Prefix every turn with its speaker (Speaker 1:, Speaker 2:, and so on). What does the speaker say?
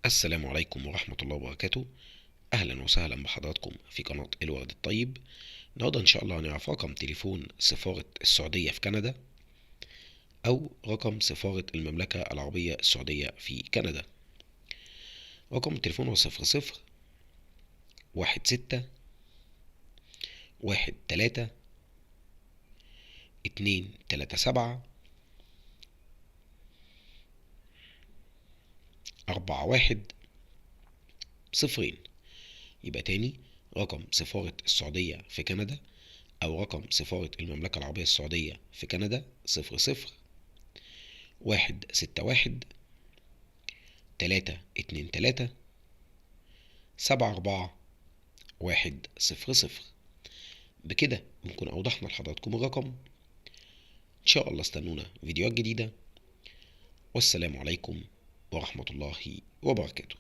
Speaker 1: السلام عليكم ورحمة الله وبركاته. أهلا وسهلا بحضراتكم في قناة الورد الطيب. النهاردة إن شاء الله هنعرف رقم تليفون سفارة السعودية في كندا أو رقم سفارة المملكة العربية السعودية في كندا. رقم التليفون هو 00 13 237 41. يبقى تاني، رقم سفارة السعودية في كندا أو رقم سفارة المملكة العربية السعودية في كندا 00 161 323 74 100. بكده نكون أوضحنا لحضراتكم الرقم. إن شاء الله استنونا فيديوهات جديدة، والسلام عليكم ورحمة الله وبركاته.